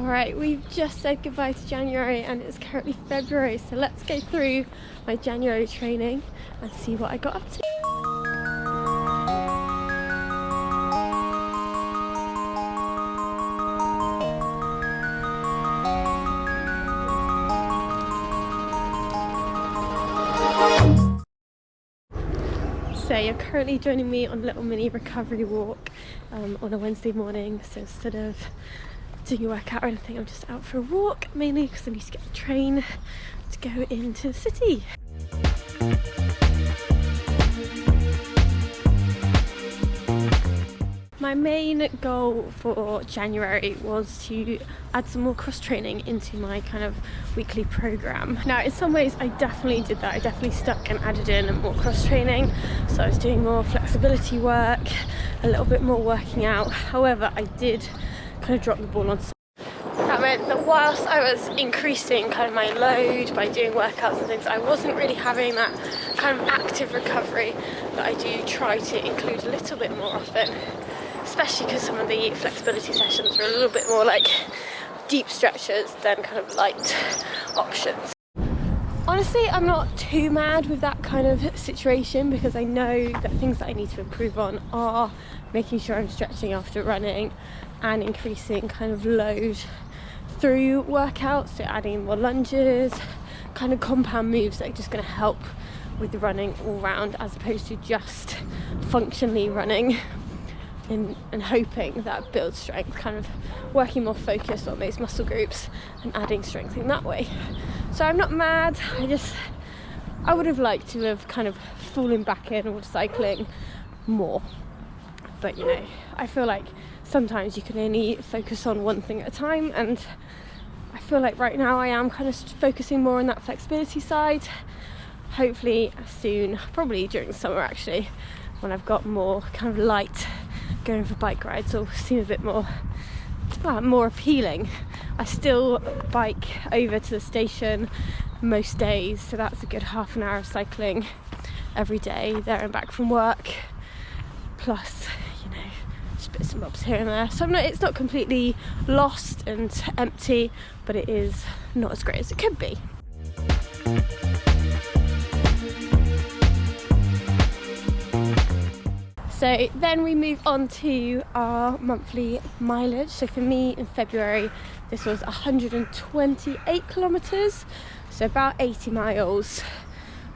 Alright, we've just said goodbye to January and it's currently February, so let's go through my January training and see what I got up to. So you're currently joining me on a little mini recovery walk on a Wednesday morning, so instead of doing a workout or anything, I'm just out for a walk, mainly because I need to get the train to go into the city. My main goal for January was to add some more cross training into my kind of weekly program. Now in some ways I definitely did that, I definitely stuck and added in more cross training, so I was doing more flexibility work, a little bit more working out. However, I did kind of drop the ball on some. That meant that whilst I was increasing kind of my load by doing workouts and things, I wasn't really having that kind of active recovery that I do try to include a little bit more often, especially because some of the flexibility sessions are a little bit more like deep stretches than kind of light options. Honestly, I'm not too mad with that kind of situation because I know that things that I need to improve on are making sure I'm stretching after running and increasing kind of load through workouts, so adding more lunges, kind of compound moves that are just going to help with the running all round, as opposed to just functionally running and hoping that builds strength, kind of working more focused on those muscle groups and adding strength in that way. So I'm not mad, I would have liked to have kind of fallen back in or cycling more, but you know, I feel like sometimes you can only focus on one thing at a time, and I feel like right now I am kind of focusing more on that flexibility side. Hopefully soon, probably during the summer actually, when I've got more kind of light going for bike rides, will seem a bit more appealing. I still bike over to the station most days, so that's a good half an hour of cycling every day there and back from work, plus you know, just bits and bobs here and there. So it's not completely lost and empty, but it is not as great as it could be. So then we move on to our monthly mileage. So for me in February, this was 128 kilometers, so about 80 miles,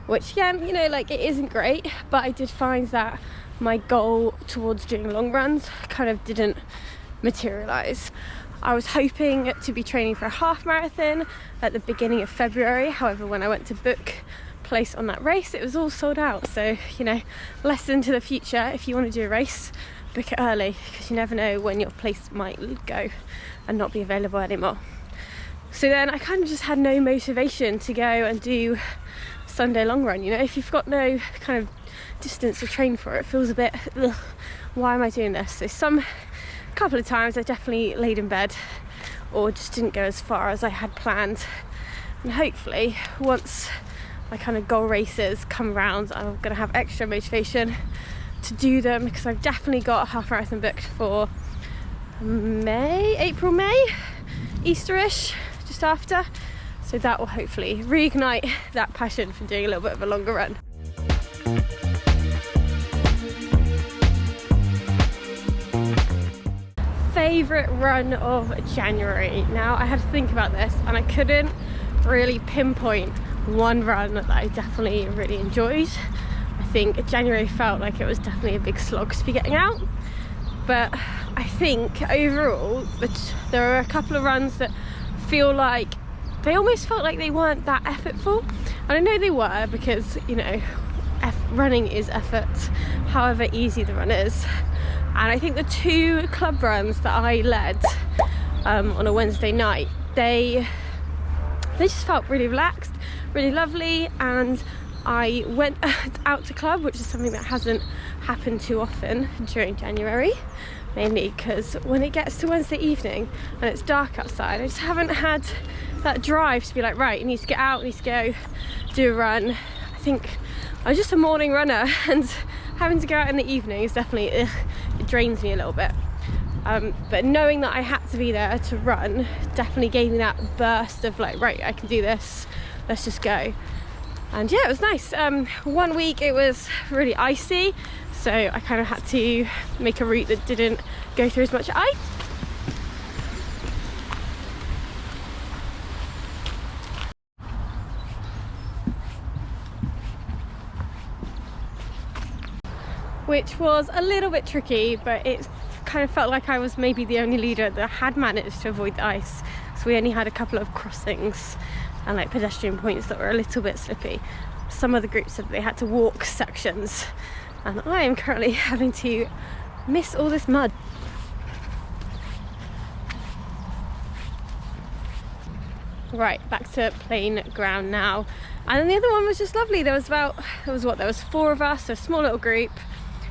which again, you know, like it isn't great, but I did find that my goal towards doing long runs kind of didn't materialize. I was hoping to be training for a half marathon at the beginning of February. However, when I went to book place on that race, it was all sold out. So you know, lesson to the future: if you want to do a race, book it early, because you never know when your place might go and not be available anymore. So then I kind of just had no motivation to go and do Sunday long run. You know, if you've got no kind of distance to train for, it feels a bit ugh, why am I doing this? So couple of times I definitely laid in bed or just didn't go as far as I had planned, and hopefully once my kind of goal races come around, I'm going to have extra motivation to do them, because I've definitely got a half marathon booked for April, May, Easterish, just after, so that will hopefully reignite that passion for doing a little bit of a longer run. Favourite run of January. Now I had to think about this and I couldn't really pinpoint one run that I definitely really enjoyed. I think January felt like it was definitely a big slog to be getting out, but I think overall there are a couple of runs that feel like they almost felt like they weren't that effortful, and I know they were, because you know, running is effort, however easy the run is. And I think the two club runs that I led on a Wednesday night, they just felt really relaxed, really lovely, and I went out to club, which is something that hasn't happened too often during January, mainly because when it gets to Wednesday evening and it's dark outside, I just haven't had that drive to be like, right, you need to get out, you need to go do a run. I think I'm just a morning runner, and having to go out in the evening is definitely, it drains me a little bit. But knowing that I had to be there to run definitely gave me that burst of like, right, I can do this, let's just go. And yeah, it was nice. 1 week it was really icy, so I kind of had to make a route that didn't go through as much ice. Which was a little bit tricky, but it kind of felt like I was maybe the only leader that had managed to avoid the ice. So we only had a couple of crossings and like pedestrian points that were a little bit slippy. Some of the groups said they had to walk sections, and I am currently having to miss all this mud. Right, back to plain ground now. And then the other one was just lovely. There was 4 of us, a small little group,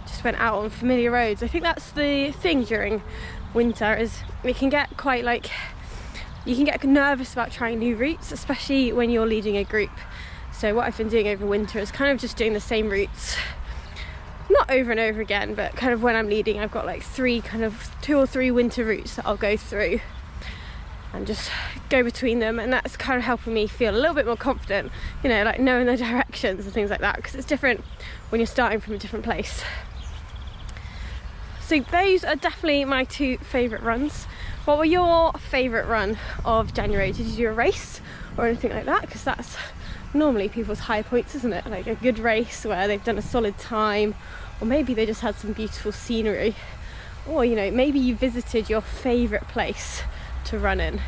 just went out on familiar roads. I think that's the thing during winter, is it can get quite like, you can get nervous about trying new routes, especially when you're leading a group. So what I've been doing over winter is kind of just doing the same routes, not over and over again, but kind of when I'm leading, I've got like 2 or 3 winter routes that I'll go through and just go between them, and that's kind of helping me feel a little bit more confident, you know, like knowing the directions and things like that, because it's different when you're starting from a different place. So those are definitely my 2 favourite runs. What were your favourite run of January? Did you do a race or anything like that? Because that's normally people's high points, isn't it? Like a good race where they've done a solid time, or maybe they just had some beautiful scenery, or you know, maybe you visited your favourite place to run in.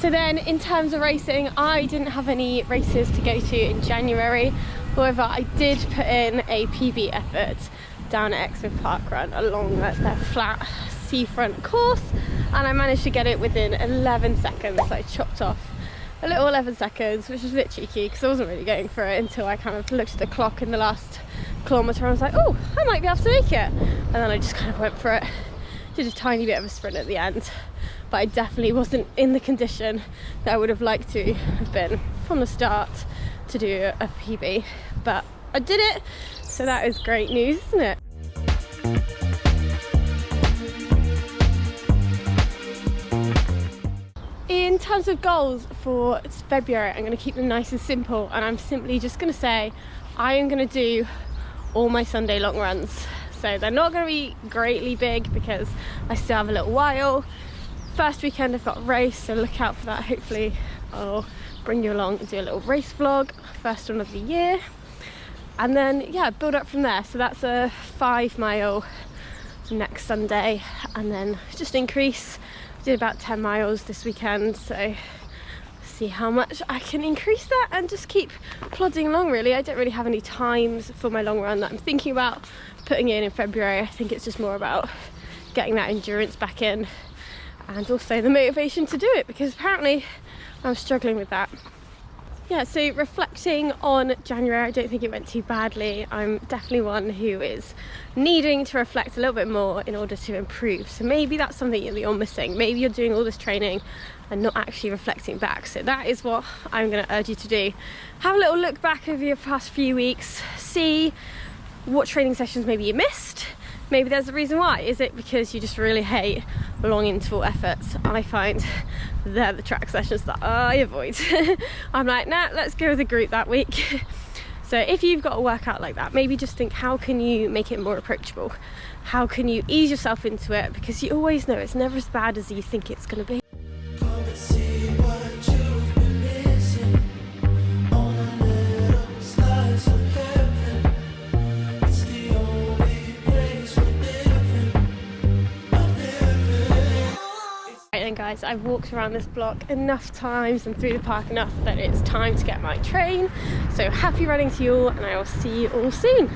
So then in terms of racing, I didn't have any races to go to in January. However, I did put in a PB effort down at Exmouth Park Run along their flat seafront course, and I managed to get it within 11 seconds. I chopped off a little 11 seconds, which was a bit cheeky because I wasn't really going for it until I kind of looked at the clock in the last kilometre and I was like, oh, I might be able to make it. And then I just kind of went for it. Did a tiny bit of a sprint at the end, but I definitely wasn't in the condition that I would have liked to have been from the start to do a PB, but I did it, so that is great news, isn't it? In terms of goals for February, I'm going to keep them nice and simple, and I'm simply just going to say I am going to do all my Sunday long runs. So they're not going to be greatly big because I still have a little while. First weekend I've got a race, so look out for that. Hopefully I'll bring you along and do a little race vlog, first one of the year. And then yeah, build up from there. So that's a 5 mile next Sunday, and then just increase. I did about 10 miles this weekend, so see how much I can increase that and just keep plodding along really. I don't really have any times for my long run that I'm thinking about putting in February. I think it's just more about getting that endurance back in, and also the motivation to do it, because apparently I'm struggling with that. Yeah, so reflecting on January, I don't think it went too badly. I'm definitely one who is needing to reflect a little bit more in order to improve. So maybe that's something that you're missing. Maybe you're doing all this training and not actually reflecting back. So that is what I'm going to urge you to do. Have a little look back over your past few weeks, see what training sessions maybe you missed. Maybe there's a reason why. Is it because you just really hate long interval efforts? I find they're the track sessions that I avoid. I'm like, nah, let's go with a group that week. So if you've got a workout like that, maybe just think, how can you make it more approachable? How can you ease yourself into it? Because you always know it's never as bad as you think it's going to be. Guys, I've walked around this block enough times and through the park enough that it's time to get my train. So happy running to you all, and I will see you all soon.